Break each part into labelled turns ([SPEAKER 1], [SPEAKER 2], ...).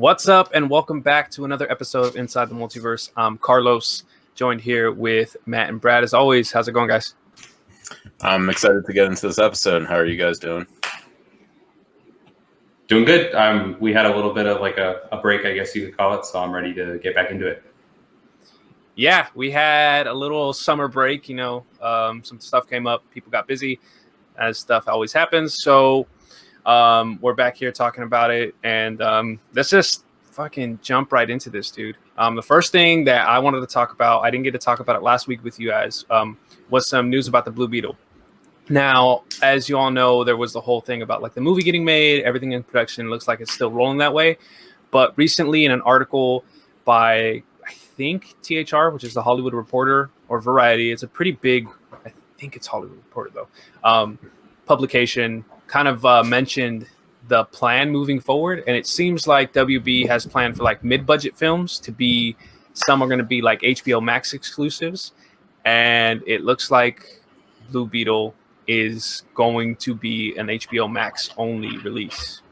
[SPEAKER 1] What's up, and welcome back to another episode of Inside the Multiverse. I'm Carlos, joined here with Matt and Brad. As always, how's it going, guys?
[SPEAKER 2] I'm excited to get into this episode. How are you guys doing?
[SPEAKER 3] Doing good. We had a little bit of like a break, I guess you could call it, so I'm ready to get back into it.
[SPEAKER 1] Yeah, we had a little summer break. Some stuff came up. People got busy, as stuff always happens. So we're back here talking about it, and let's just fucking jump right into this, dude. The first thing that I wanted to talk about, I didn't get to talk about it last week with you guys, was some news about the Blue Beetle. Now, as you all know, there was the whole thing about like the movie getting made, everything in production looks like it's still rolling that way. But recently, in an article by I think THR, which is the Hollywood Reporter, or Variety, it's a pretty big, I think it's Hollywood Reporter though, publication, kind of mentioned the plan moving forward, and it seems like WB has planned for like mid-budget films to be, some are going to be like HBO Max exclusives, and it looks like Blue Beetle is going to be an HBO Max only release.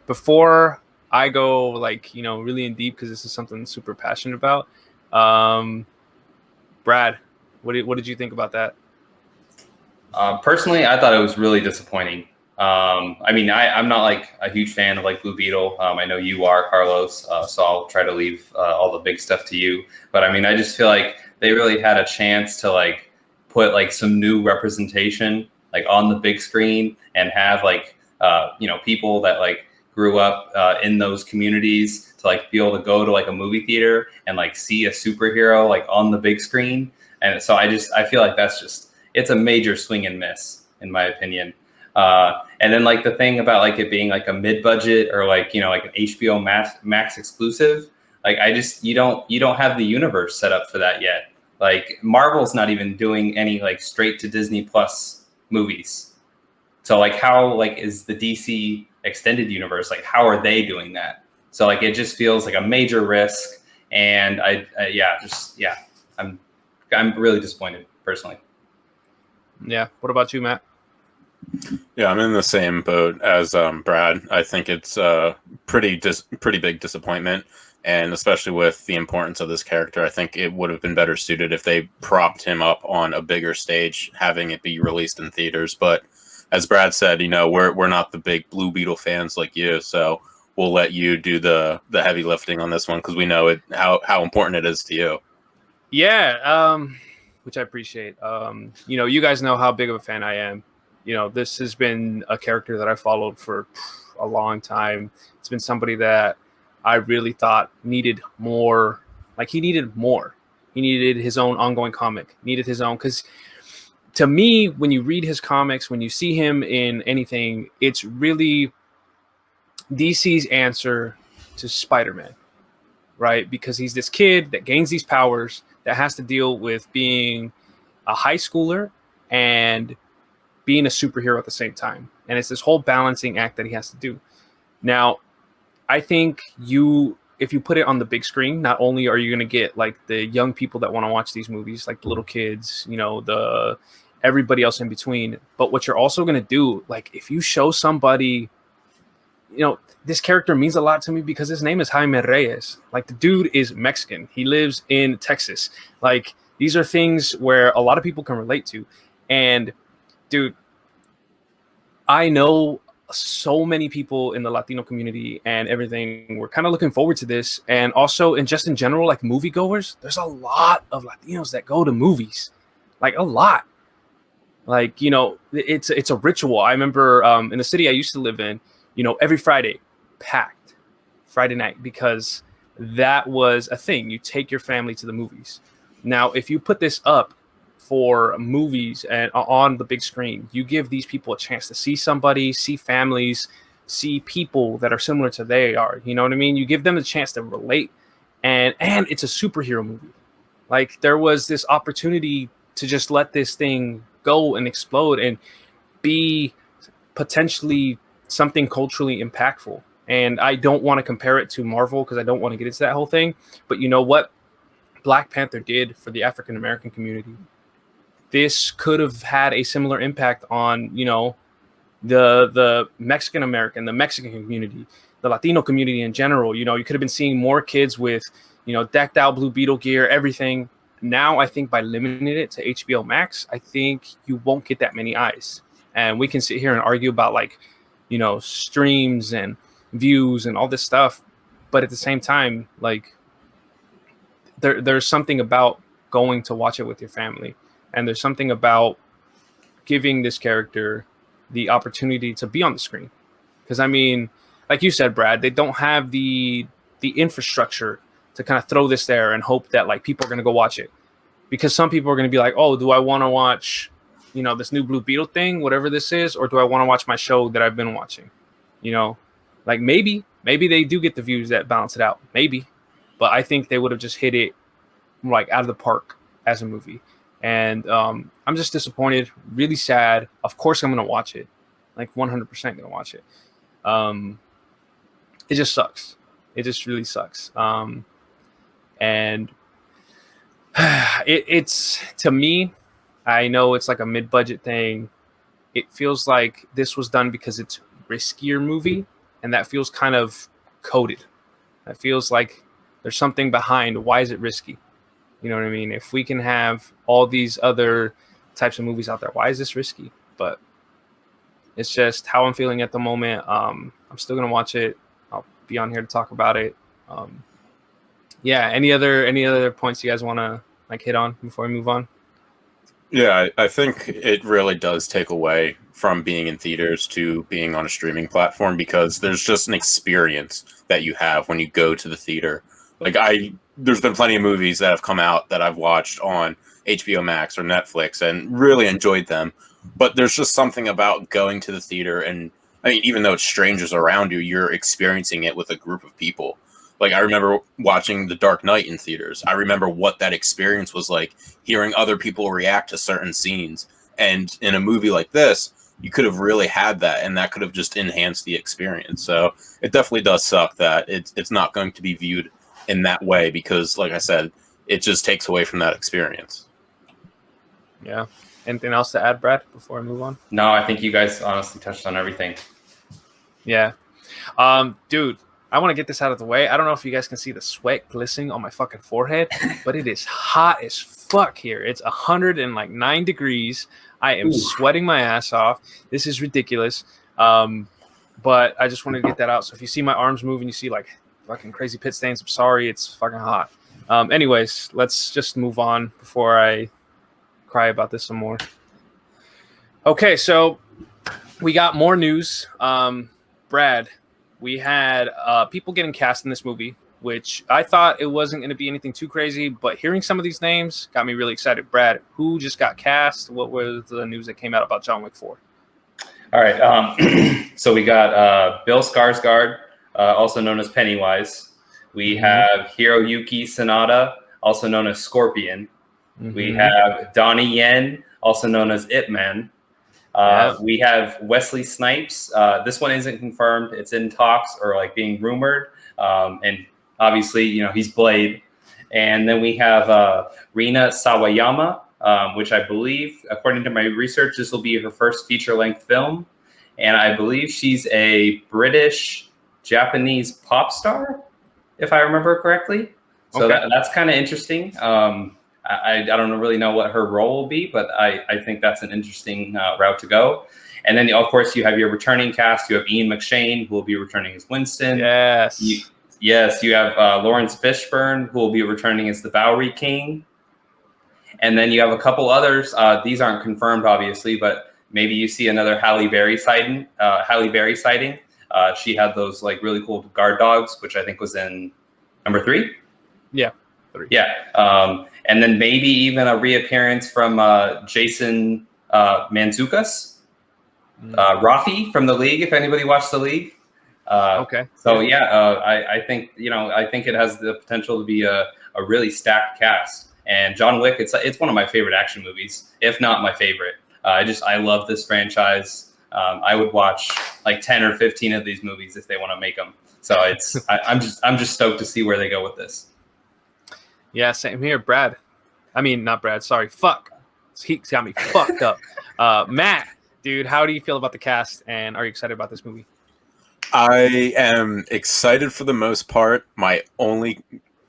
[SPEAKER 1] Before I go really in deep, because this is something I'm super passionate about, Brad, what did you think about that?
[SPEAKER 3] Personally, I thought it was really disappointing. I'm not like a huge fan of like Blue Beetle. I know you are, Carlos, so I'll try to leave all the big stuff to you. But I just feel like they really had a chance to like put like some new representation like on the big screen and have like people that like grew up in those communities to like be able to go to like a movie theater and like see a superhero like on the big screen. And so I feel like it's a major swing and miss in my opinion. And then like the thing about like it being like a mid-budget or like like an HBO Max exclusive, like you don't have the universe set up for that yet. Like Marvel's not even doing any like straight to Disney Plus movies. So like how like is the DC extended universe, like how are they doing that? So like it just feels like a major risk, and I'm really disappointed personally.
[SPEAKER 1] Yeah. What about you, Matt?
[SPEAKER 2] Yeah, I'm in the same boat as Brad. I think it's a pretty big disappointment, and especially with the importance of this character, I think it would have been better suited if they propped him up on a bigger stage, having it be released in theaters. But as Brad said, we're not the big Blue Beetle fans like you, so we'll let you do the heavy lifting on this one because we know how important it is to you.
[SPEAKER 1] Yeah, which I appreciate. You guys know how big of a fan I am. This has been a character that I followed for a long time. It's been somebody that I really thought needed more. Like he needed more. He needed his own ongoing comic. Needed his own, because to me, when you read his comics, when you see him in anything, it's really DC's answer to Spider-Man, right? Because he's this kid that gains these powers that has to deal with being a high schooler and being a superhero at the same time. And it's this whole balancing act that he has to do. Now, I think if you put it on the big screen, not only are you going to get like the young people that want to watch these movies, like the little kids, the everybody else in between, but what you're also going to do, like if you show somebody, this character means a lot to me because his name is Jaime Reyes. Like the dude is Mexican. He lives in Texas. Like these are things where a lot of people can relate to. And dude, I know so many people in the Latino community and everything. We're kind of looking forward to this. And also, in general, like moviegoers, there's a lot of Latinos that go to movies, like a lot. Like, it's a ritual. I remember in the city I used to live in, every Friday, packed Friday night, because that was a thing. You take your family to the movies. Now, if you put this up for movies and on the big screen, you give these people a chance to see somebody, see families, see people that are similar to they are. You know what I mean? You give them a chance to relate, and it's a superhero movie. Like there was this opportunity to just let this thing go and explode and be potentially something culturally impactful. And I don't want to compare it to Marvel because I don't want to get into that whole thing. But you know what Black Panther did for the African American community? This could have had a similar impact on, the Mexican American, the Mexican community, the Latino community in general. You know, you could have been seeing more kids with, you know, decked out Blue Beetle gear, everything. Now, I think by limiting it to HBO Max, I think you won't get that many eyes. And we can sit here and argue about, like, you know, streams and views and all this stuff. But at the same time, like, there's something about going to watch it with your family. And there's something about giving this character the opportunity to be on the screen. Because, I mean, like you said, Brad, they don't have the infrastructure to kind of throw this there and hope that, like, people are going to go watch it. Because some people are going to be like, oh, do I want to watch, you know, this new Blue Beetle thing, whatever this is, or do I want to watch my show that I've been watching? You know, like, maybe they do get the views that balance it out. Maybe. But I think they would have just hit it, like, out of the park as a movie. And I'm just disappointed, really sad. Of course I'm going to watch it. Like, 100% going to watch it. It just sucks. It just really sucks. And it's, to me, I know it's like a mid-budget thing. It feels like this was done because it's a riskier movie, and that feels kind of coded. That feels like there's something behind. Why is it risky? You know what I mean? If we can have all these other types of movies out there, why is this risky? But it's just how I'm feeling at the moment. I'm still gonna watch it. I'll be on here to talk about it. Yeah. Any other points you guys want to, like, hit on before we move on?
[SPEAKER 2] Yeah, I think it really does take away from being in theaters to being on a streaming platform, because there's just an experience that you have when you go to the theater. Like, there's been plenty of movies that have come out that I've watched on HBO Max or Netflix and really enjoyed them. But there's just something about going to the theater, and I mean, even though it's strangers around you, you're experiencing it with a group of people. Like, I remember watching The Dark Knight in theaters. I remember what that experience was like, hearing other people react to certain scenes. And in a movie like this, you could have really had that, and that could have just enhanced the experience. So it definitely does suck that it's not going to be viewed in that way, because, like I said, it just takes away from that experience.
[SPEAKER 1] Yeah. Anything else to add, Brad, before I move on?
[SPEAKER 3] No, I think you guys honestly touched on everything.
[SPEAKER 1] Yeah. Dude, I want to get this out of the way. I don't know if you guys can see the sweat glistening on my fucking forehead, but it is hot as fuck here. It's 109 degrees. I am sweating my ass off. This is ridiculous. But I just wanted to get that out. So if you see my arms moving, you see, like, fucking crazy pit stains, I'm sorry. It's fucking hot. Anyways, let's just move on before I cry about this some more. Okay, so we got more news. Brad, we had people getting cast in this movie, which I thought it wasn't going to be anything too crazy, but hearing some of these names got me really excited. Brad, who just got cast? What was the news that came out about John Wick 4?
[SPEAKER 3] All right. So we got Bill Skarsgård, also known as Pennywise. We have Hiroyuki Sanada, also known as Scorpion. We have Donnie Yen, also known as Ip Man. We have Wesley Snipes. This one isn't confirmed. It's in talks, or, like, being rumored. And obviously, you know, he's Blade. And then we have Rina Sawayama, which I believe, according to my research, this will be her first feature-length film. And I believe she's a British-Japanese pop star, if I remember correctly. So that's kind of interesting. I don't really know what her role will be, but I think that's an interesting route to go. And then, of course, you have your returning cast. You have Ian McShane, who will be returning as Winston.
[SPEAKER 1] Yes.
[SPEAKER 3] You have Lawrence Fishburne, who will be returning as the Bowery King. And then you have a couple others. These aren't confirmed, obviously, but maybe you see another Halle Berry sighting. She had those, like, really cool guard dogs, which I think was in number 3.
[SPEAKER 1] Yeah. 3.
[SPEAKER 3] Yeah. And then maybe even a reappearance from Jason Mantzoukas, Rafi from The League, if anybody watched The League.
[SPEAKER 1] Okay.
[SPEAKER 3] So I think it has the potential to be a really stacked cast. And John Wick, it's one of my favorite action movies, if not my favorite. I love this franchise. I would watch like 10 or 15 of these movies if they want to make them. So I'm just stoked to see where they go with this.
[SPEAKER 1] Yeah, same here, Brad. I mean, not Brad. Sorry, fuck. He's got me fucked up. Matt, dude, how do you feel about the cast, and are you excited about this movie?
[SPEAKER 2] I am excited for the most part. My only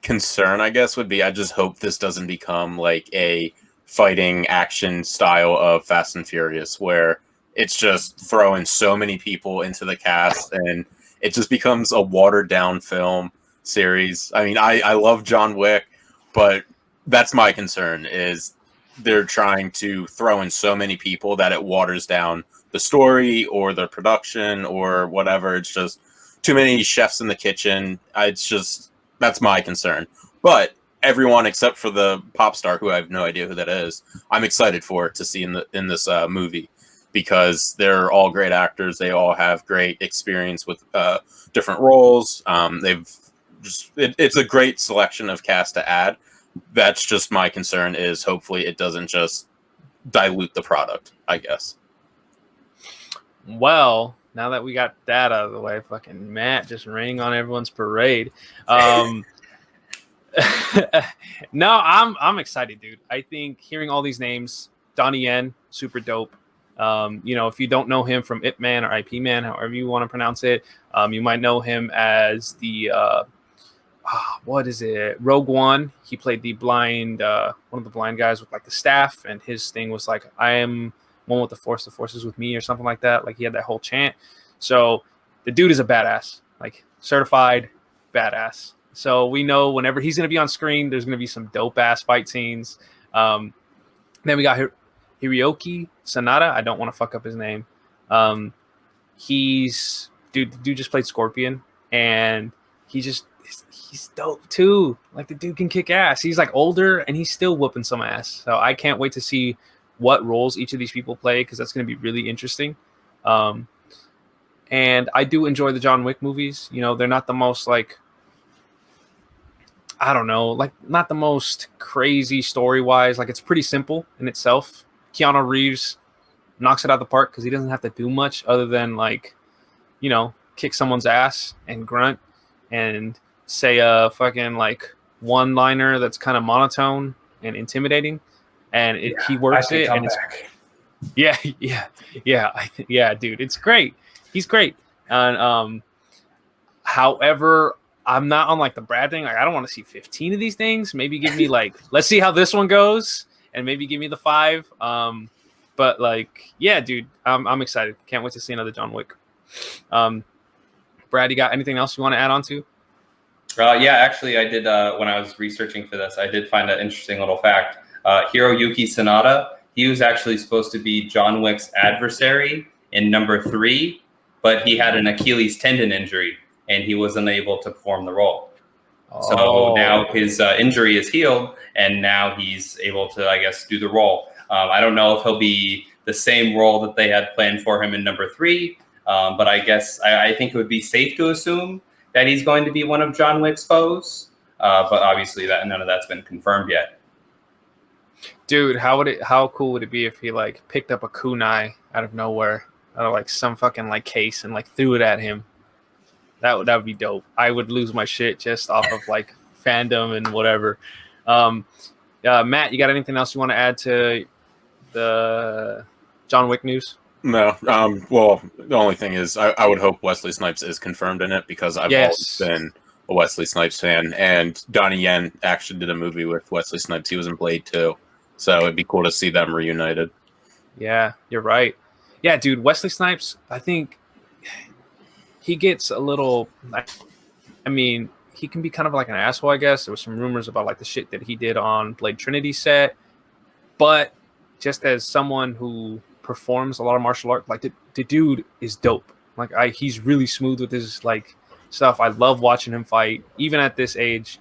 [SPEAKER 2] concern, I guess, would be I just hope this doesn't become like a fighting action style of Fast and Furious where it's just throwing so many people into the cast and it just becomes a watered down film series. I mean, I love John Wick, but that's my concern is they're trying to throw in so many people that it waters down the story or the production or whatever. It's just too many chefs in the kitchen. It's just that's my concern. But everyone except for the pop star, who I have no idea who that is, I'm excited for to see in this movie because they're all great actors. They all have great experience with different roles. It's a great selection of cast to add. That's just my concern. Is hopefully it doesn't just dilute the product, I guess.
[SPEAKER 1] Well, now that we got that out of the way, fucking Matt just raining on everyone's parade. No, I'm excited, dude. I think hearing all these names, Donnie Yen, super dope. If you don't know him from Ip Man or IP Man, however you want to pronounce it, you might know him as the what is it? Rogue One. He played the blind, one of the blind guys with like the staff, and his thing was like, "I am one with the force is with me," or something like that. Like he had that whole chant. So the dude is a badass, like certified badass. So we know whenever he's going to be on screen, there's going to be some dope ass fight scenes. Then we got Hiroki Sanada. I don't want to fuck up his name. The dude just played Scorpion, and he's dope too. Like the dude can kick ass. He's like older, and he's still whooping some ass. So I can't wait to see what roles each of these people play because that's going to be really interesting. And I do enjoy the John Wick movies. They're not the most like, I don't know, like not the most crazy story-wise. Like it's pretty simple in itself. Keanu Reeves knocks it out of the park because he doesn't have to do much other than like, kick someone's ass and grunt and say a fucking like one-liner that's kind of monotone and intimidating. And he works it. And it's, yeah, dude, it's great. He's great. And however, I'm not on like the Brad thing. Like I don't want to see 15 of these things. Maybe give me like, let's see how this one goes, and maybe give me the 5. But like, yeah, dude, I'm excited. Can't wait to see another John Wick. Brad, you got anything else you want to add on to?
[SPEAKER 3] Yeah, actually, I did. When I was researching for this, I did find an interesting little fact. Hiroyuki Sanada, he was actually supposed to be John Wick's adversary in number 3, but he had an Achilles tendon injury, and he wasn't able to perform the role. So now his injury is healed, and now he's able to, I guess, do the role. I don't know if he'll be the same role that they had planned for him in number 3, but I guess I think it would be safe to assume that he's going to be one of John Wick's foes. But obviously, none of that's been confirmed yet.
[SPEAKER 1] Dude, how cool would it be if he like picked up a kunai out of nowhere, out of like some fucking like case, and like threw it at him? That would be dope. I would lose my shit just off of like fandom and whatever. Matt, you got anything else you want to add to the John Wick news?
[SPEAKER 2] No. Well, the only thing is I would hope Wesley Snipes is confirmed in it because I've always been a Wesley Snipes fan, and Donnie Yen actually did a movie with Wesley Snipes. He was in Blade 2, so it'd be cool to see them reunited.
[SPEAKER 1] Yeah, you're right. Yeah, dude, Wesley Snipes, I think he gets a little, I mean, he can be kind of like an asshole, I guess. There was some rumors about like the shit that he did on Blade Trinity set, but just as someone who performs a lot of martial art, like the dude is dope. Like he's really smooth with his like stuff. I love watching him fight, even at this age.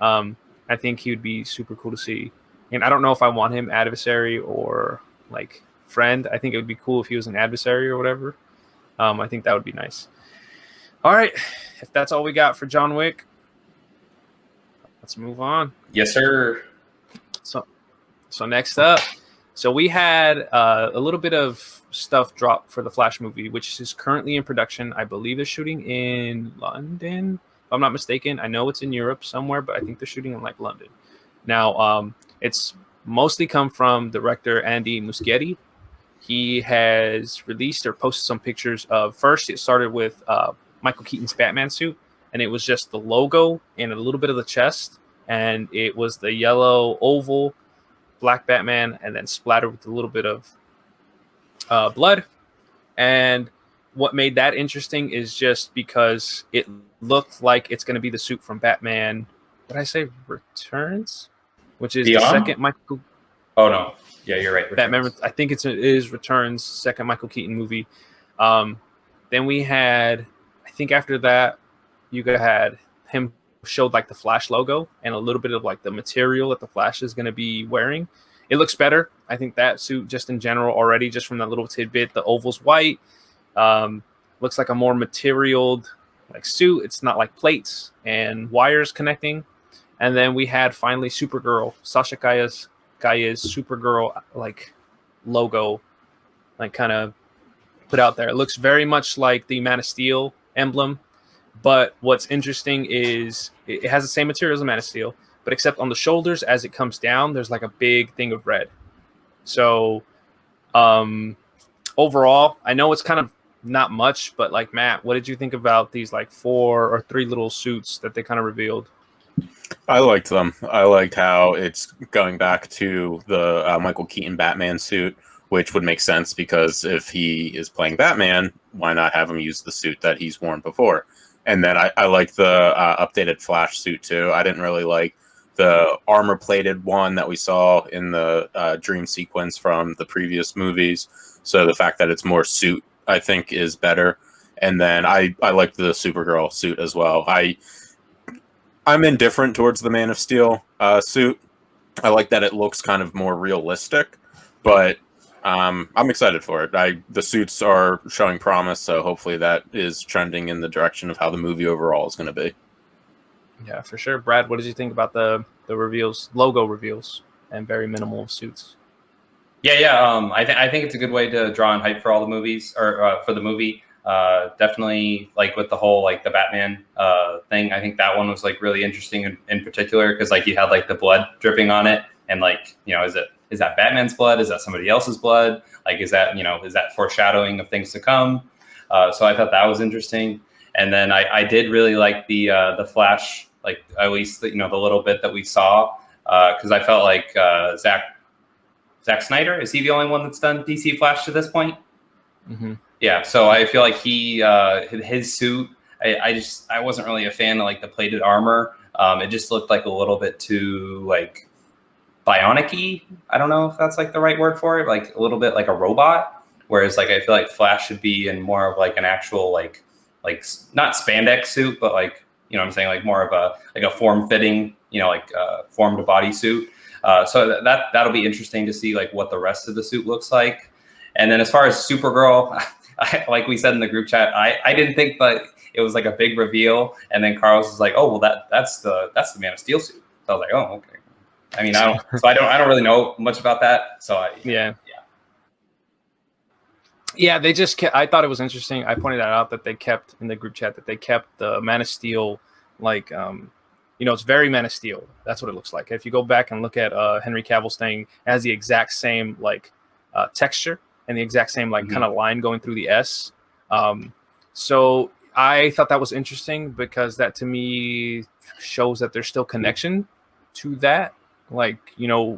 [SPEAKER 1] I think he would be super cool to see. And I don't know if I want him adversary or like friend. I think it would be cool if he was an adversary or whatever. I think that would be nice. All right, if that's all we got for John Wick, let's move on.
[SPEAKER 3] Yes, sir.
[SPEAKER 1] So next up, so we had a little bit of stuff drop for the Flash movie, which is currently in production. I believe they're shooting in London, if I'm not mistaken. I know it's in Europe somewhere, but I think they're shooting in like London. Now, it's mostly come from director Andy Muschietti. He has released or posted some pictures of, first it started with Michael Keaton's Batman suit, and it was just the logo and a little bit of the chest, and it was the yellow oval, black Batman, and then splattered with a little bit of blood. And what made that interesting is just because it looked like it's going to be the suit from Batman. What did I say? Returns, which is
[SPEAKER 3] Beyond?
[SPEAKER 1] the second Michael.
[SPEAKER 3] Oh no, yeah, you're right.
[SPEAKER 1] Batman. I think it is Returns, second Michael Keaton movie. Then we had, I think after that, you had him showed like the Flash logo and a little bit of like the material that the Flash is going to be wearing. It looks better. I think that suit just in general already, just from that little tidbit, the oval's white. Looks like a more materialed like suit. It's not like plates and wires connecting. And then we had finally Supergirl, Sasha Calle's Supergirl like logo, like kind of put out there. It looks very much like the Man of Steel emblem. But what's interesting is it has the same material as the Man of Steel, but except on the shoulders, as it comes down, there's like a big thing of red. So overall, I know it's kind of not much, but like Matt, what did you think about these like 4 or 3 little suits that they kind of revealed?
[SPEAKER 2] I liked them. I liked how it's going back to the Michael Keaton Batman suit, which would make sense because if he is playing Batman, why not have him use the suit that he's worn before? And then I like the updated Flash suit too. I didn't really like the armor-plated one that we saw in the dream sequence from the previous movies. So the fact that it's more suit, I think, is better. And then I like the Supergirl suit as well. I'm indifferent towards the Man of Steel suit. I like that it looks kind of more realistic, but I'm excited for it. The suits are showing promise, so hopefully that is trending in the direction of how the movie overall is going to be.
[SPEAKER 1] Yeah, for sure. Brad, what did you think about the reveals, logo reveals, and very minimal suits?
[SPEAKER 3] Yeah. I think it's a good way to draw in hype for all the movies or for the movie. Definitely like with the whole like the Batman thing. I think that one was like really interesting in particular because like you had like the blood dripping on it, and like is that Batman's blood? Is that somebody else's blood? Like is that foreshadowing of things to come? So I thought that was interesting. And then I did really like the Flash, like at least the little bit that we saw, because I felt like Zack Snyder, is he the only one that's done DC Flash to this point?
[SPEAKER 1] Mm-hmm.
[SPEAKER 3] Yeah, so I feel like his suit, I wasn't really a fan of like the plated armor. It just looked like a little bit too like bionic-y. I don't know if that's like the right word for it, like a little bit like a robot. Whereas like I feel like Flash should be in more of like an actual like not spandex suit, but like what I'm saying, like more of a form-fitting, like formed body suit. So that'll be interesting to see like what the rest of the suit looks like. And then as far as Supergirl, like we said in the group chat, I didn't think that it was like a big reveal. And then Carlos was like, "Oh, well, that's the Man of Steel suit." So I was like, "Oh, okay." I mean, I don't really know much about that. So
[SPEAKER 1] yeah, they just kept, I thought it was interesting. I pointed that out that they kept in the group chat that they kept the Man of Steel like it's very Man of Steel. That's what it looks like. If you go back and look at Henry Cavill's thing, it has the exact same like texture and the exact same like kind of line going through the S. So I thought that was interesting because that to me shows that there's still connection to that. Like,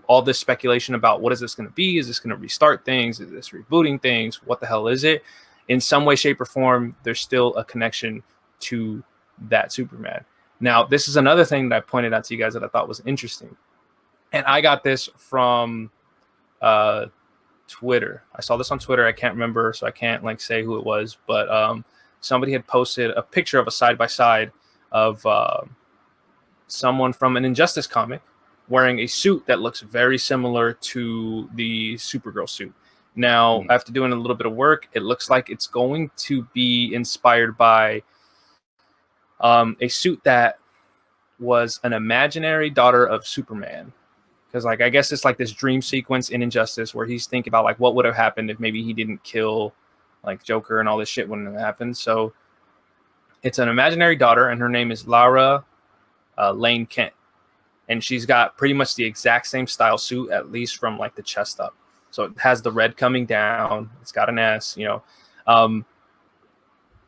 [SPEAKER 1] all this speculation about what is this going to be? Is this going to restart things? Is this rebooting things? What the hell is it? In some way, shape, or form, there's still a connection to that Superman. Now, this is another thing that I pointed out to you guys that I thought was interesting. And I got this from Twitter. I saw this on Twitter. I can't remember, so I can't like say who it was. But somebody had posted a picture of a side-by-side of someone from an Injustice comic wearing a suit that looks very similar to the Supergirl suit. Now, after doing a little bit of work, it looks like it's going to be inspired by a suit that was an imaginary daughter of Superman. Because, like, I guess it's like this dream sequence in Injustice where he's thinking about, like, what would have happened if maybe he didn't kill, like, Joker and all this shit wouldn't have happened. So it's an imaginary daughter, and her name is Lara Lane Kent. And she's got pretty much the exact same style suit, at least from like the chest up. So it has the red coming down. It's got an S, The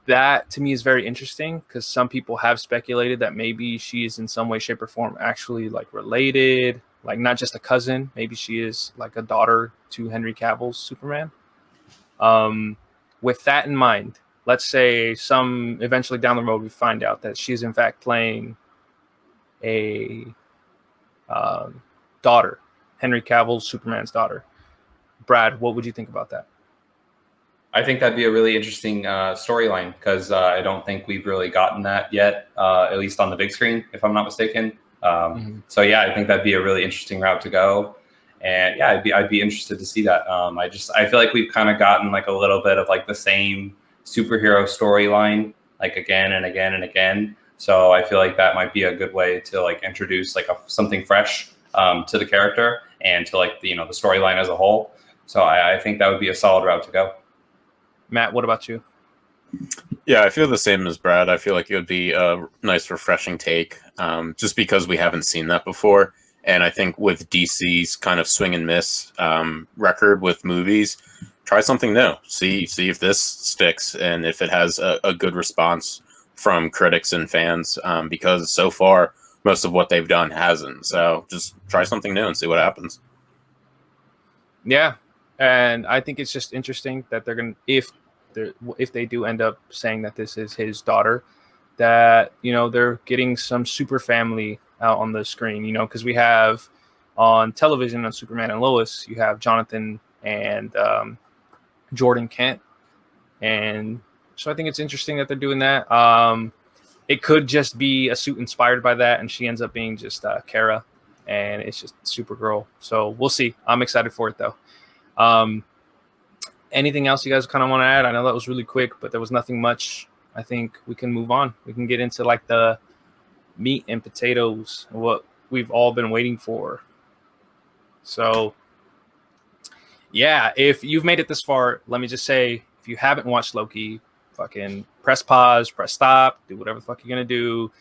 [SPEAKER 1] that to me is very interesting because some people have speculated that maybe she is in some way, shape, or form actually like related, like not just a cousin. Maybe she is like a daughter to Henry Cavill's Superman. With that in mind, let's say some eventually down the road we find out that she's in fact playing a daughter, Henry Cavill's Superman's daughter. Brad, what would you think about that?
[SPEAKER 3] I think that'd be a really interesting storyline because I don't think we've really gotten that yet, at least on the big screen, if I'm not mistaken. So yeah, I think that'd be a really interesting route to go, and yeah, I'd be interested to see that. I feel like we've kind of gotten like a little bit of like the same superhero storyline like again and again and again. So I feel like that might be a good way to like introduce like something fresh to the character and to like the storyline as a whole. So I think that would be a solid route to go.
[SPEAKER 1] Matt, what about you?
[SPEAKER 2] Yeah, I feel the same as Brad. I feel like it would be a nice, refreshing take, just because we haven't seen that before. And I think with DC's kind of swing and miss record with movies, try something new. See if this sticks and if it has a good response from critics and fans. Because so far, most of what they've done hasn't. So just try something new and see what happens.
[SPEAKER 1] Yeah. And I think it's just interesting that they're going to, if they do end up saying that this is his daughter, that, they're getting some super family out on the screen, because we have on television on Superman and Lois, you have Jonathan and Jordan Kent. And so I think it's interesting that they're doing that. It could just be a suit inspired by that, and she ends up being just Kara, and it's just Supergirl. So we'll see. I'm excited for it, though. Anything else you guys kind of want to add? I know that was really quick, but there was nothing much. I think we can move on. We can get into like the meat and potatoes, what we've all been waiting for. So yeah, if you've made it this far, let me just say, if you haven't watched Loki, fucking press pause, press stop, do whatever the fuck you're going to do.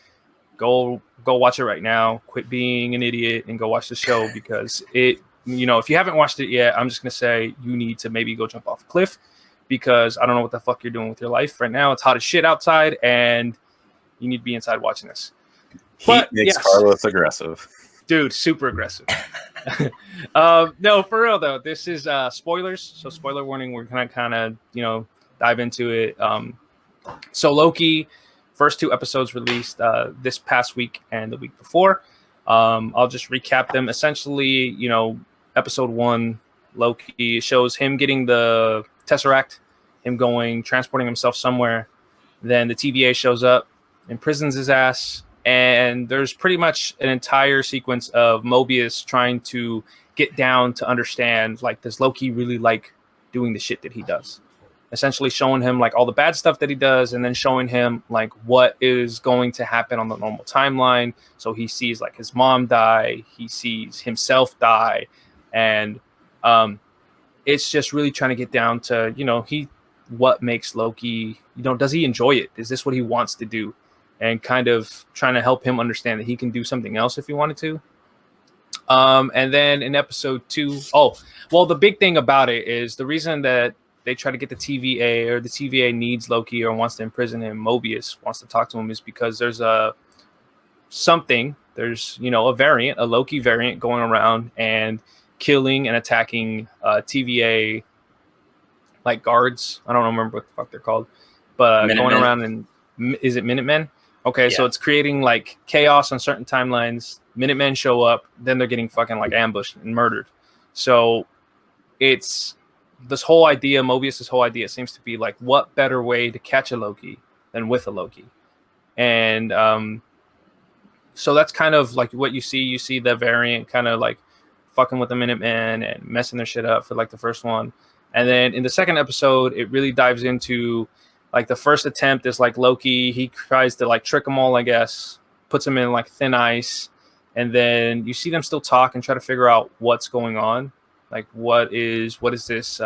[SPEAKER 1] Go watch it right now. Quit being an idiot and go watch the show, because if you haven't watched it yet, I'm just going to say you need to maybe go jump off a cliff, because I don't know what the fuck you're doing with your life right now. It's hot as shit outside and you need to be inside watching this.
[SPEAKER 2] Heat makes Carlos aggressive.
[SPEAKER 1] Dude, super aggressive. No, for real though, this is spoilers. So spoiler warning, we're going to kind of, dive into it. So Loki, first 2 episodes released this past week and the week before. I'll just recap them. Essentially, episode 1, Loki shows him getting the Tesseract, him transporting himself somewhere. Then the TVA shows up, imprisons his ass, and there's pretty much an entire sequence of Mobius trying to get down to understand, like, does Loki really like doing the shit that he does? Essentially showing him like all the bad stuff that he does, and then showing him like what is going to happen on the normal timeline. So he sees like his mom die, he sees himself die, and it's just really trying to get down to, what makes Loki, does he enjoy it? Is this what he wants to do? And kind of trying to help him understand that he can do something else if he wanted to. And then in episode 2, the big thing about it is the reason that they try to get the TVA, or the TVA needs Loki or wants to imprison him, Mobius wants to talk to him, is because there's a variant, a Loki variant going around and killing and attacking TVA like guards. I don't remember what the fuck they're called, but going around, and is it Minutemen? Okay, yeah. So it's creating like chaos on certain timelines. Minutemen show up, then they're getting fucking like ambushed and murdered. So it's this whole idea, Mobius's whole idea seems to be like, what better way to catch a Loki than with a Loki? And so that's kind of like what you see. You see the variant kind of like fucking with the Minutemen and messing their shit up for like the first one. And then in the second episode, it really dives into like the first attempt is like Loki. He tries to like trick them all, I guess, puts them in like thin ice. And then you see them still talk and try to figure out what's going on. Like what is this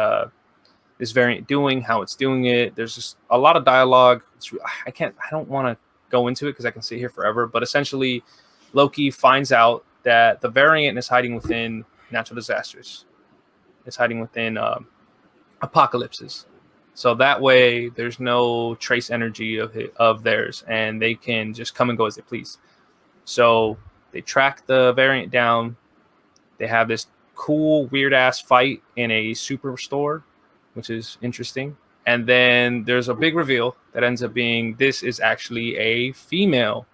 [SPEAKER 1] this variant doing, how it's doing it. There's just a lot of dialogue. I don't want to go into it because I can sit here forever. But essentially, Loki finds out that the variant is hiding within natural disasters. It's hiding within apocalypses. So that way, there's no trace energy of theirs, and they can just come and go as they please. So they track the variant down. They have this cool, weird ass fight in a superstore, which is interesting. And then there's a big reveal that ends up being this is actually a female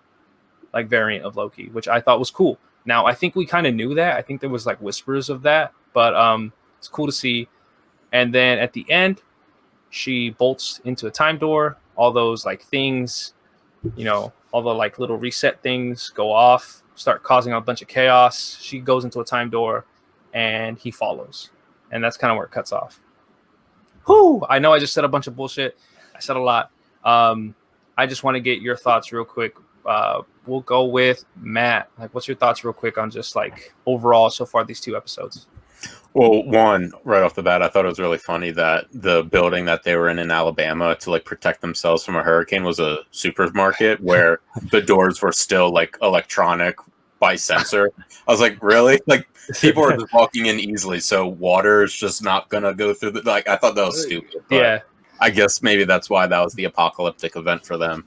[SPEAKER 1] like variant of Loki, which I thought was cool. Now I think we kind of knew that. I think there was like whispers of that, but it's cool to see. And then at the end, she bolts into a time door. All those like things, all the like little reset things go off, start causing a bunch of chaos. She goes into a time door, and he follows, and that's kind of where it cuts off. Whew, I know I just said a bunch of bullshit. I said a lot. I just want to get your thoughts real quick. We'll go with Matt. Like, what's your thoughts real quick on just like overall so far these 2 episodes?
[SPEAKER 2] Well, one, right off the bat, I thought it was really funny that the building that they were in Alabama to like protect themselves from a hurricane was a supermarket where the doors were still like electronic by sensor. I was like, really? Like, people are just walking in easily, so water is just not gonna go through the, like, I thought that was stupid.
[SPEAKER 1] Yeah.
[SPEAKER 2] I guess maybe that's why that was the apocalyptic event for them.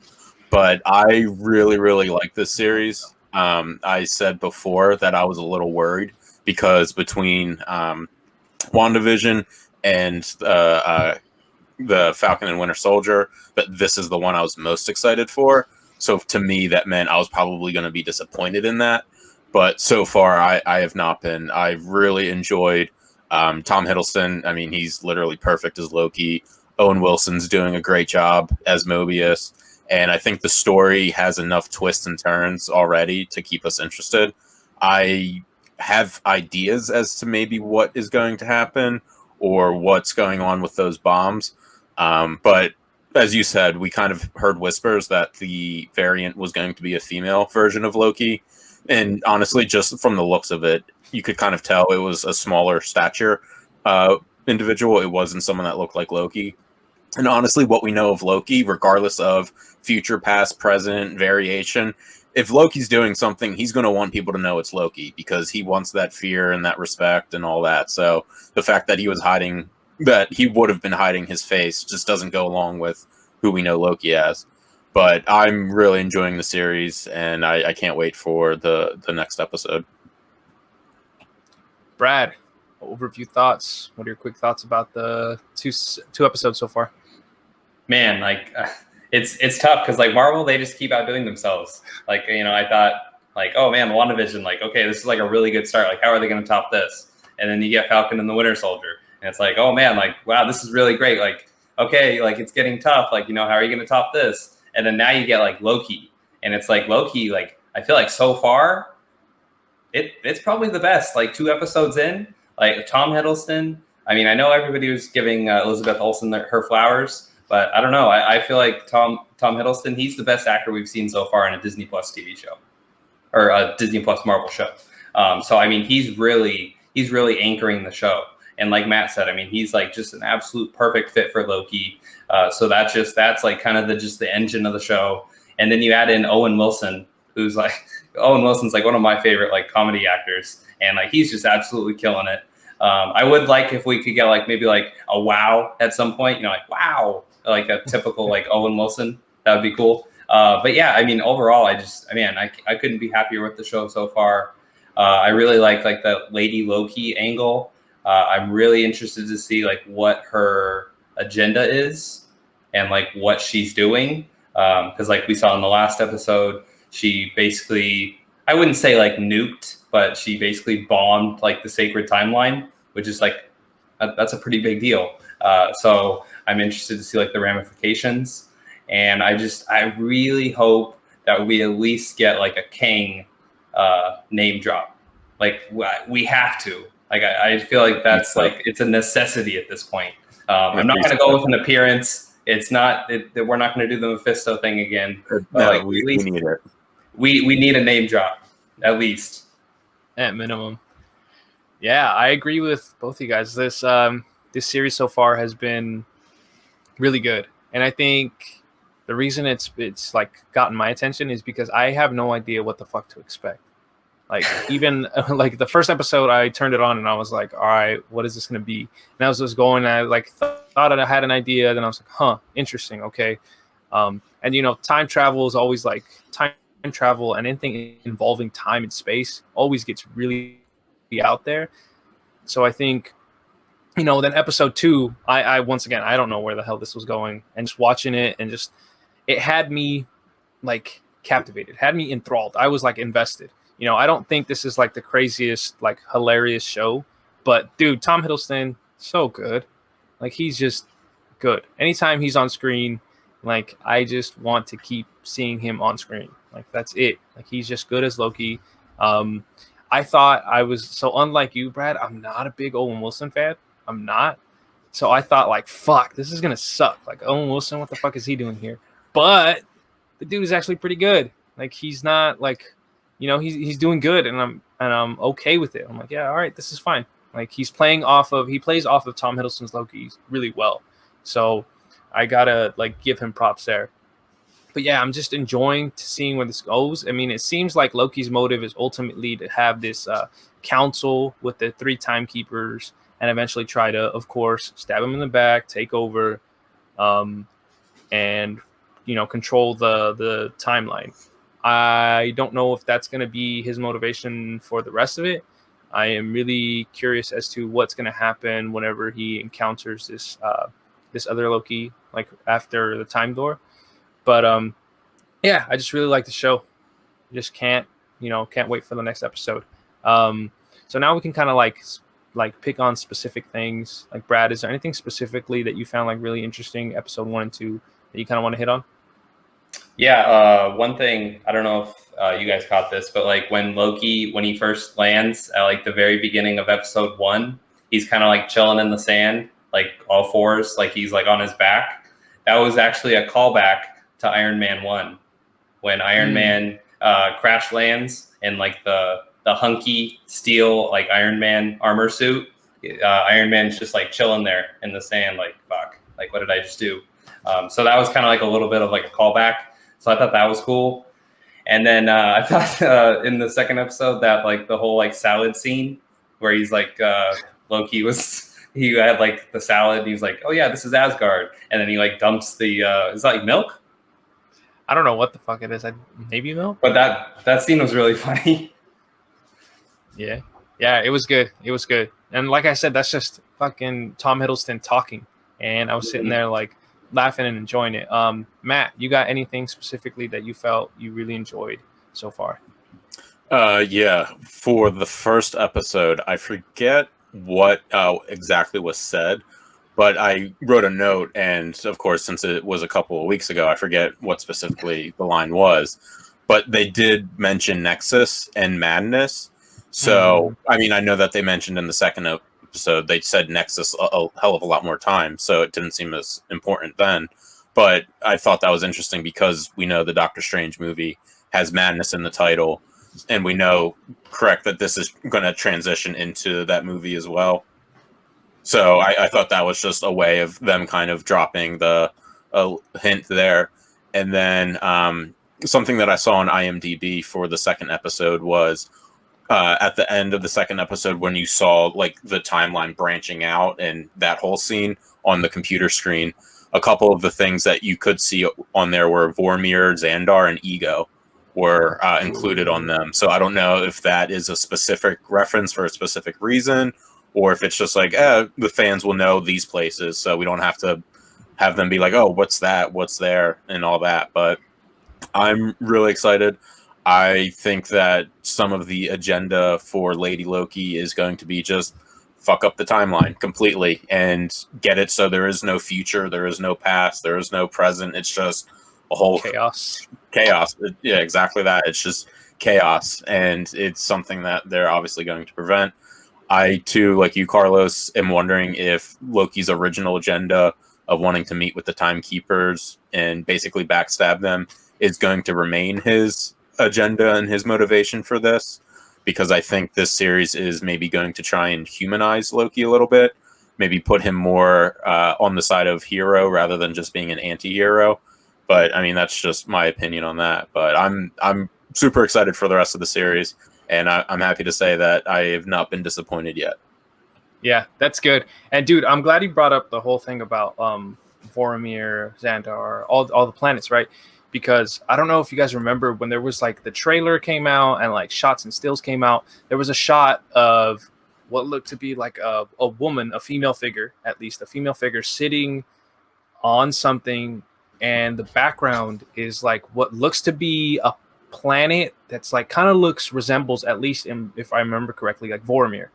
[SPEAKER 2] But I really, really like this series. I said before that I was a little worried because between WandaVision and the Falcon and Winter Soldier, that this is the one I was most excited for. So to me, that meant I was probably going to be disappointed in that. But so far, I have not been. I've really enjoyed Tom Hiddleston. I mean, he's literally perfect as Loki. Owen Wilson's doing a great job as Mobius. And I think the story has enough twists and turns already to keep us interested. I have ideas as to maybe what is going to happen or what's going on with those bombs. But as you said, we kind of heard whispers that the variant was going to be a female version of Loki. And honestly, just from the looks of it, you could kind of tell it was a smaller stature individual. It wasn't someone that looked like Loki. And honestly, what we know of Loki, regardless of future, past, present, variation, if Loki's doing something, he's going to want people to know it's Loki because he wants that fear and that respect and all that. So the fact that he was hiding, that he would have been hiding his face just doesn't go along with who we know Loki as. But I'm really enjoying the series, and I can't wait for the next episode.
[SPEAKER 1] Brad, overview thoughts. What are your quick thoughts about the two episodes so far?
[SPEAKER 3] Man, like it's tough because like Marvel, they just keep outdoing themselves. Like, I thought like, oh man, WandaVision, like, okay, this is like a really good start. Like, how are they going to top this? And then you get Falcon and the Winter Soldier, and it's like, oh man, like, wow, this is really great. Like, okay, like it's getting tough. Like, how are you going to top this? And then now you get like Loki, and it's like Loki. Like, I feel like so far, it's probably the best. Like 2 episodes in, like Tom Hiddleston. I mean, I know everybody was giving Elizabeth Olsen her flowers. But I don't know. I feel like Tom Hiddleston, he's the best actor we've seen so far in a Disney Plus TV show or a Disney Plus Marvel show. So, I mean, he's really anchoring the show. And like Matt said, I mean, he's like just an absolute perfect fit for Loki. So that's like kind of the engine of the show. And then you add in Owen Wilson, who's like, Owen Wilson's like one of my favorite like comedy actors. And like, he's just absolutely killing it. I would like if we could get like maybe like a wow at some point, like wow. Like a typical like Owen Wilson, that would be cool. But yeah, I mean, overall, I couldn't be happier with the show so far. I really like the Lady Loki angle. I'm really interested to see like what her agenda is and like what she's doing. Because like we saw in the last episode, she basically, I wouldn't say like nuked, but she basically bombed like the sacred timeline, which is like that's a pretty big deal. So I'm interested to see like the ramifications, and I really hope that we at least get like a Kang name drop. Like we have to. Like I feel like that's like it's a necessity at this point. I'm not going to go with an appearance. It's not that we're not going to do the Mephisto thing again.
[SPEAKER 2] No, like, we need it.
[SPEAKER 3] We need a name drop at least
[SPEAKER 1] at minimum. Yeah, I agree with both of you guys. This series so far has been really good, and I think the reason it's like gotten my attention is because I have no idea what the fuck to expect. Like even like the first episode, I turned it on and I was like, all right, what is this going to be? And I was just going, and I like thought thought I had an idea, then I was like, huh, interesting, okay. And you know, time travel is always like time travel, and anything involving time and space always gets really out there. So I think, you know, then episode 2, I once again, I don't know where the hell this was going, and just watching it, and just it had me like captivated, had me enthralled. I was like invested. You know, I don't think this is like the craziest, like hilarious show, but dude, Tom Hiddleston, so good. Like he's just good. Anytime he's on screen, like I just want to keep seeing him on screen. Like that's it. Like he's just good as Loki. Um, I thought I was so unlike you, Brad. I'm not a big Owen Wilson fan. I'm not. So I thought like, fuck, this is gonna suck. Like Owen Wilson, what the fuck is he doing here? But the dude is actually pretty good. Like he's not like, you know, he's doing good, and I'm okay with it. I'm like, yeah, all right, this is fine. Like he plays off of Tom Hiddleston's Loki really well. So I gotta like give him props there. But yeah, I'm just enjoying seeing where this goes. I mean, it seems like Loki's motive is ultimately to have this council with the 3 timekeepers, and eventually try to, of course, stab him in the back, take over, and you know, control the timeline. I don't know if that's going to be his motivation for the rest of it. I am really curious as to what's going to happen whenever he encounters this other Loki, like after the time door. But yeah, I just really like the show. Just can't wait for the next episode. So now we can kind of like pick on specific things. Like Brad, is there anything specifically that you found like really interesting, episode 1 and 2, that you kind of want to hit on?
[SPEAKER 3] Yeah, one thing, I don't know if you guys caught this, but like when he first lands at like the very beginning of episode 1, he's kind of like chilling in the sand, like all fours, like he's like on his back. That was actually a callback to Iron Man 1, when Iron Man crash lands in like the hunky steel like Iron Man armor suit. Iron Man's just like chilling there in the sand, like, fuck, like what did I just do? So that was kind of like a little bit of like a callback. So I thought that was cool. And then I thought in the second episode that like the whole like salad scene where he's like Loki he had like the salad and he's like, oh yeah, this is Asgard. And then he like dumps the is that like milk?
[SPEAKER 1] I don't know what the fuck it is. Maybe milk.
[SPEAKER 3] But that scene was really funny.
[SPEAKER 1] Yeah, it was good. It was good. And like I said, that's just fucking Tom Hiddleston talking. And I was sitting there like laughing and enjoying it. Matt, you got anything specifically that you felt you really enjoyed so far?
[SPEAKER 2] Yeah, for the first episode, I forget what exactly was said, but I wrote a note, and of course, since it was a couple of weeks ago, I forget what specifically the line was, but they did mention Nexus and Madness. So, I mean, I know that they mentioned in the second episode, they said Nexus a hell of a lot more times, so it didn't seem as important then. But I thought that was interesting because we know the Doctor Strange movie has Madness in the title, and we know, correct, that this is going to transition into that movie as well. So I thought that was just a way of them kind of dropping the hint there. And then something that I saw on IMDb for the second episode was at the end of the second episode when you saw like the timeline branching out and that whole scene on the computer screen, a couple of the things that you could see on there were Vormir, Xandar, and Ego were included on them. So I don't know if that is a specific reference for a specific reason, or if it's just like, the fans will know these places, so we don't have to have them be like, oh, what's that? What's there? And all that. But I'm really excited. I think that some of the agenda for Lady Loki is going to be just fuck up the timeline completely and get it so there is no future, there is no past, there is no present. It's just a whole
[SPEAKER 1] chaos.
[SPEAKER 2] Yeah, exactly that. It's just chaos, and it's something that they're obviously going to prevent. I, too, like you, Carlos, am wondering if Loki's original agenda of wanting to meet with the Timekeepers and basically backstab them is going to remain his agenda and his motivation for this, because I think this series is maybe going to try and humanize Loki a little bit, maybe put him more on the side of hero rather than just being an anti-hero. But I mean, that's just my opinion on that. But I'm super excited for the rest of the series, and I'm happy to say that I have not been disappointed yet.
[SPEAKER 1] Yeah, that's good. And dude, I'm glad you brought up the whole thing about Vormir, Xandar, all the planets, right? Because I don't know if you guys remember when there was like the trailer came out and like shots and stills came out. There was a shot of what looked to be like a woman, a female figure, at least a female figure sitting on something, and the background is like what looks to be a planet that's like kind of looks resembles, at least in, if I remember correctly, like Vormir.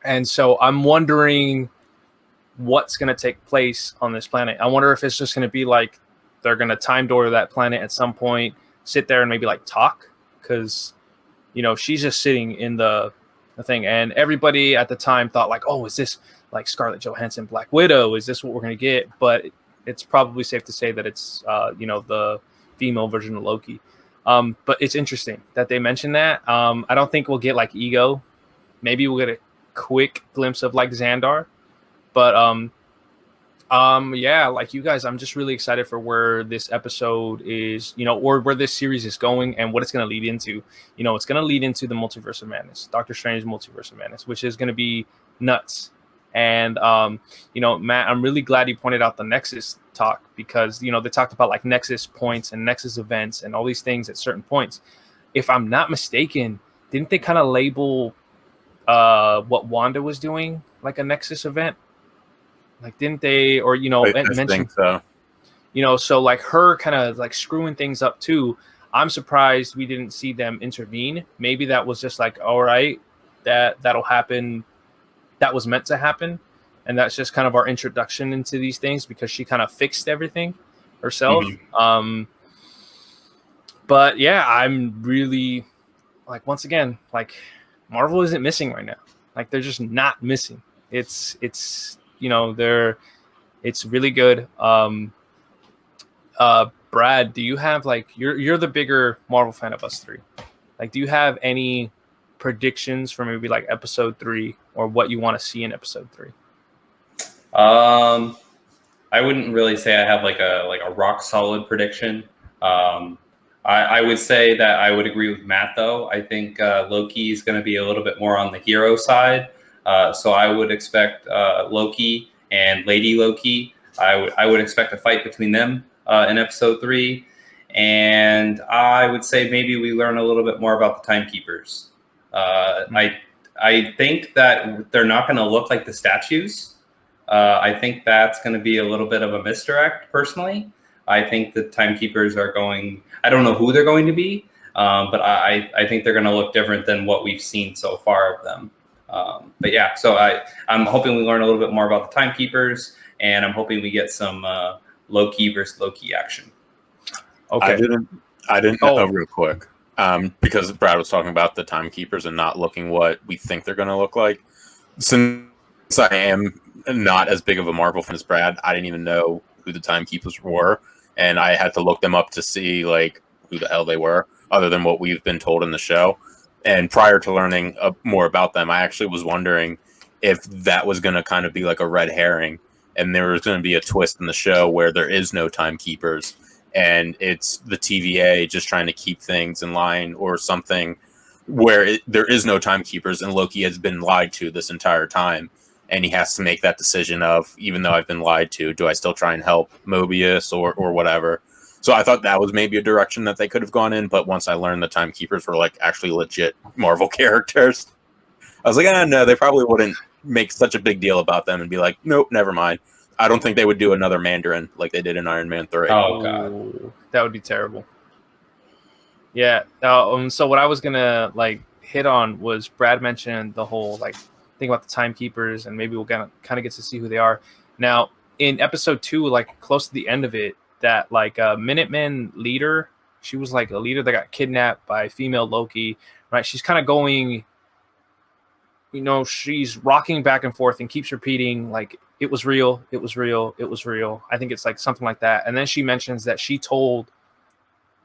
[SPEAKER 1] And so I'm wondering what's going to take place on this planet. I wonder if it's just going to be like they're going to time door that planet at some point, sit there and maybe like talk, because she's just sitting in the thing, and everybody at the time thought like, oh, is this like Scarlett Johansson Black Widow? Is this what we're going to get? But it's probably safe to say that it's the female version of Loki. But it's interesting that they mentioned that. I don't think we'll get like Ego. Maybe we'll get a quick glimpse of like Xandar, but yeah, like you guys, I'm just really excited for where this episode is, or where this series is going and what it's going to lead into. It's going to lead into the Multiverse of Madness, Doctor Strange Multiverse of Madness, which is going to be nuts. And Matt, I'm really glad you pointed out the Nexus talk, because they talked about like Nexus points and Nexus events and all these things at certain points. If I'm not mistaken, didn't they kind of label what Wanda was doing like a Nexus event? Like, didn't they, or mention
[SPEAKER 2] so?
[SPEAKER 1] So like her kind of like screwing things up too. I'm surprised we didn't see them intervene. Maybe that was just like, all right, that'll happen. That was meant to happen, and that's just kind of our introduction into these things, because she kind of fixed everything herself.
[SPEAKER 2] Mm-hmm.
[SPEAKER 1] But yeah, I'm really like, once again, like Marvel isn't missing right now. Like, they're just not missing. It's it's really good. Brad, do you have like, you're the bigger Marvel fan of us three. Like, do you have any predictions for maybe like episode 3, or what you want to see in episode 3?
[SPEAKER 3] I wouldn't really say I have like a rock solid prediction. I would say that I would agree with Matt, though. I think Loki is going to be a little bit more on the hero side. So I would expect Loki and Lady Loki. I would expect a fight between them in episode 3. And I would say maybe we learn a little bit more about the Timekeepers. I think that they're not going to look like the statues. I think that's going to be a little bit of a misdirect, personally. I think the Timekeepers are going... I don't know who they're going to be, but I think they're going to look different than what we've seen so far of them. But yeah, so I'm hoping we learn a little bit more about the Timekeepers, and I'm hoping we get some Loki versus Loki action.
[SPEAKER 1] Okay.
[SPEAKER 2] I didn't know real quick, because Brad was talking about the Timekeepers and not looking what we think they're going to look like. Since I am not as big of a Marvel fan as Brad, I didn't even know who the Timekeepers were, and I had to look them up to see like who the hell they were, other than what we've been told in the show. And prior to learning more about them, I actually was wondering if that was going to kind of be like a red herring, and there was going to be a twist in the show where there is no Timekeepers, and it's the TVA just trying to keep things in line, or something where there is no Timekeepers and Loki has been lied to this entire time. And he has to make that decision of, even though I've been lied to, do I still try and help Mobius or whatever? So I thought that was maybe a direction that they could have gone in. But once I learned the Timekeepers were like actually legit Marvel characters, I was like, no, they probably wouldn't make such a big deal about them and be like, nope, never mind. I don't think they would do another Mandarin like they did in Iron Man 3.
[SPEAKER 3] Oh, God.
[SPEAKER 1] That would be terrible. Yeah. So what I was going to like hit on was Brad mentioned the whole like thing about the Timekeepers, and maybe we'll kind of get to see who they are. Now, in episode 2, like close to the end of it, that like Minutemen leader, she was like a leader that got kidnapped by female Loki, right? She's kind of going, she's rocking back and forth and keeps repeating like, it was real, it was real, it was real. I think it's like something like that. And then she mentions that she told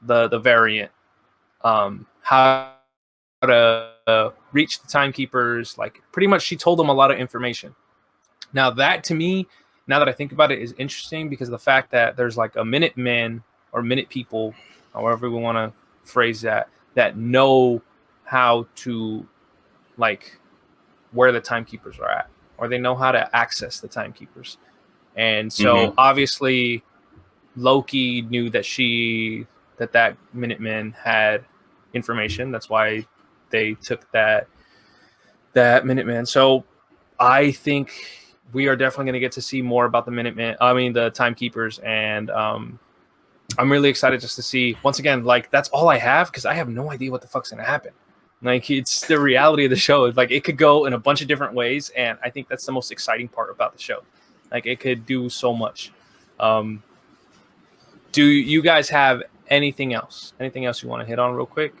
[SPEAKER 1] the variant how to reach the Timekeepers. Like, pretty much she told them a lot of information. Now that, to me, now that I think about it, is interesting, because of the fact that there's like a Minutemen or Minute people, however we want to phrase that know how to like where the Timekeepers are at. or they know how to access the timekeepers. And so obviously Loki knew that that Minuteman had information. That's why they took that Minuteman. So I think we are definitely going to get to see more about the timekeepers, and I'm really excited just to see, once again, like, that's all I have, because I have no idea what the fuck's going to happen. Like, it's the reality of the show. Like, it could go in a bunch of different ways, and I think that's the most exciting part about the show. Like, it could do so much. Do you guys have anything else? Anything else you want to hit on real quick?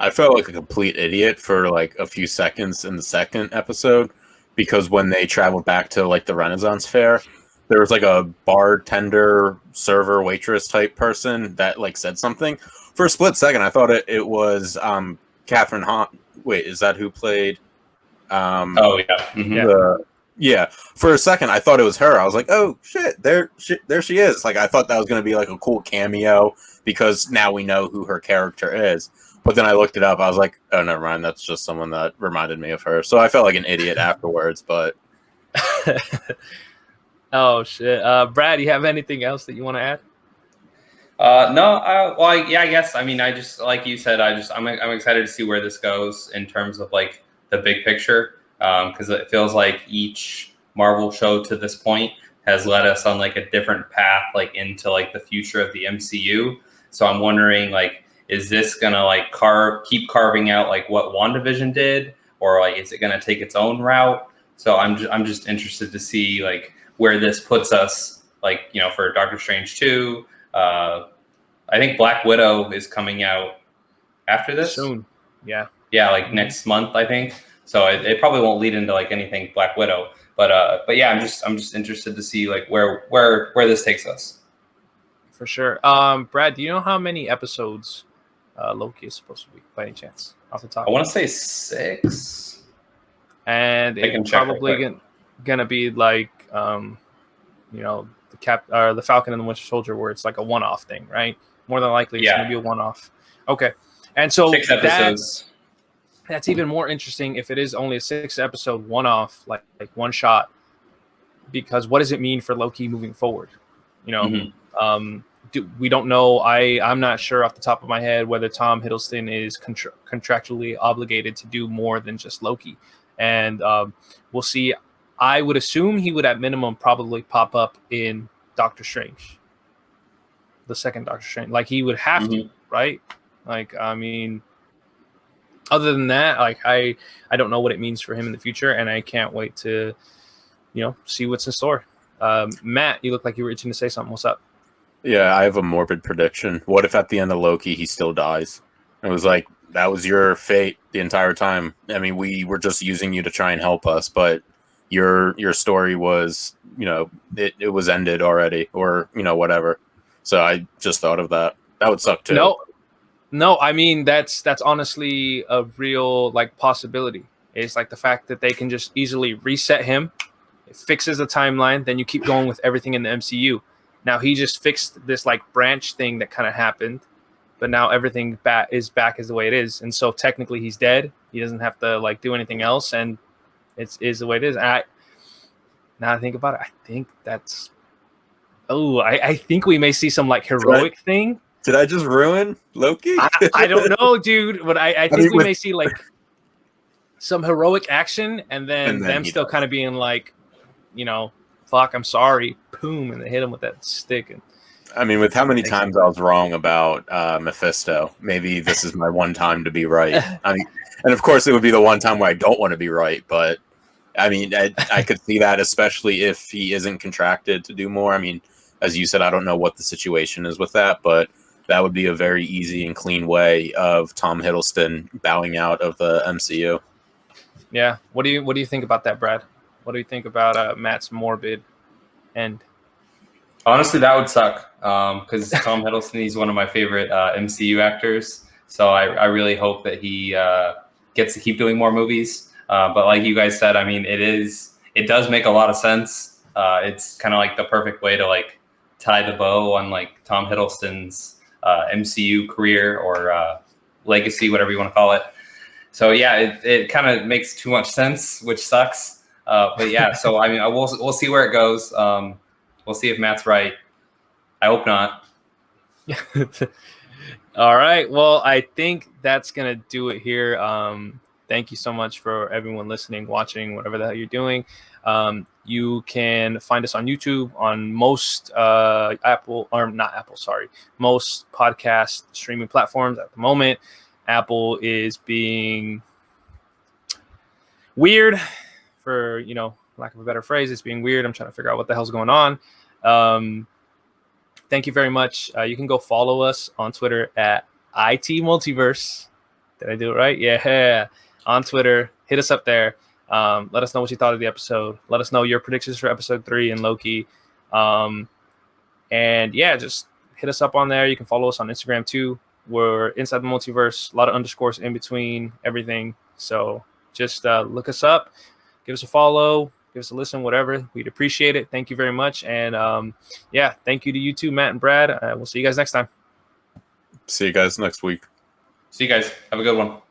[SPEAKER 2] I felt like a complete idiot for like a few seconds in the second episode, because when they traveled back to like the Renaissance Fair, there was like a bartender, server, waitress type person that like said something. For a split second, I thought it was Catherine Hahn. Wait, is that who played?
[SPEAKER 3] Oh yeah.
[SPEAKER 2] Yeah. For a second, I thought it was her. I was like, oh shit, there she is. Like, I thought that was going to be like a cool cameo, because now we know who her character is. But then I looked it up. I was like, oh, never mind. That's just someone that reminded me of her. So I felt like an idiot afterwards. But
[SPEAKER 1] oh shit, Brad, you have anything else that you want to add?
[SPEAKER 3] No. I guess. I mean, I just, like you said, I'm excited to see where this goes in terms of like the big picture, because it feels like each Marvel show to this point has led us on like a different path, like into like the future of the MCU. So I'm wondering, like, is this gonna like keep carving out like what WandaVision did, or like is it gonna take its own route? So I'm just interested to see like where this puts us. Like, you know, for Doctor Strange 2, I think Black Widow is coming out after this
[SPEAKER 1] soon. Yeah,
[SPEAKER 3] like next month, I think. So it probably won't lead into like anything Black Widow, but yeah, I'm just interested to see like where this takes us.
[SPEAKER 1] For sure. Brad, do you know how many episodes Loki is supposed to be, by any chance, off the top?
[SPEAKER 3] I want to say 6.
[SPEAKER 1] And it's probably gonna be like you know, the Falcon and the Winter Soldier, where it's like a one-off thing, right? More than likely, it's gonna be a one-off. Okay, and so
[SPEAKER 3] 6 episodes.
[SPEAKER 1] That's even more interesting if it is only a 6-episode one-off, like one shot. Because what does it mean for Loki moving forward? You know, we don't know. I'm not sure off the top of my head whether Tom Hiddleston is contractually obligated to do more than just Loki, and we'll see. I would assume he would at minimum probably pop up in Doctor Strange, the second Doctor Strange. Like, he would have to, right? Like, I mean, other than that, like, I don't know what it means for him in the future, and I can't wait to, you know, see what's in store. Matt, you look like you were itching to say something. What's up?
[SPEAKER 2] yeah, I have a morbid prediction. What if at the end of Loki he still dies? It was like, that was your fate the entire time. I mean, we were just using you to try and help us, but your story was, you know, it was ended already, or, you know, whatever. So I just thought of that. That would suck too.
[SPEAKER 1] No, I mean, that's honestly a real like possibility. It's like the fact that they can just easily reset him. It fixes the timeline, then you keep going with everything in the MCU. Now he just fixed this like branch thing that kind of happened, but now everything is back as the way it is, and so technically he's dead. He doesn't have to like do anything else, and it is the way it is. And now I think about it, I think that's. Oh, I think we may see some like heroic thing.
[SPEAKER 2] Did I just ruin Loki?
[SPEAKER 1] I don't know, dude, but I think we may see like some heroic action, and then them still kind of being like, you know, fuck, I'm sorry, boom, and they hit him with that stick. And
[SPEAKER 2] I mean, with how many times I was wrong about Mephisto, maybe this is my one time to be right. I mean, and of course, it would be the one time where I don't want to be right, but I mean, I could see that, especially if he isn't contracted to do more. I mean, as you said, I don't know what the situation is with that, but that would be a very easy and clean way of Tom Hiddleston bowing out of the MCU.
[SPEAKER 1] Yeah. What do you think about that, Brad? What do you think about Matt's morbid end?
[SPEAKER 3] Honestly, that would suck, because Tom Hiddleston, he's one of my favorite MCU actors. So I really hope that he gets to keep doing more movies. But like you guys said, I mean, it does make a lot of sense. It's kind of like the perfect way to like tie the bow on like Tom Hiddleston's MCU career or legacy, whatever you want to call it. So yeah, it kind of makes too much sense, which sucks. But yeah, so I mean, we'll see where it goes. We'll see if Matt's right. I hope not.
[SPEAKER 1] All right. Well, I think that's gonna do it here. Thank you so much for everyone listening, watching, whatever the hell you're doing. You can find us on YouTube, on most most podcast streaming platforms at the moment. Apple is being weird, for lack of a better phrase. It's being weird. I'm trying to figure out what the hell's going on. Thank you very much. You can go follow us on Twitter at IT Multiverse. Did I do it right? Yeah. On Twitter. Hit us up there. Let us know what you thought of the episode. Let us know your predictions for episode 3 and Loki. And yeah, just hit us up on there. You can follow us on Instagram too. We're Inside the Multiverse. A lot of underscores in between everything. So just look us up. Give us a follow. Give us a listen, whatever. We'd appreciate it. Thank you very much. And yeah, thank you to you too, Matt and Brad. We'll see you guys next time.
[SPEAKER 2] See you guys next week.
[SPEAKER 3] See you guys. Have a good one.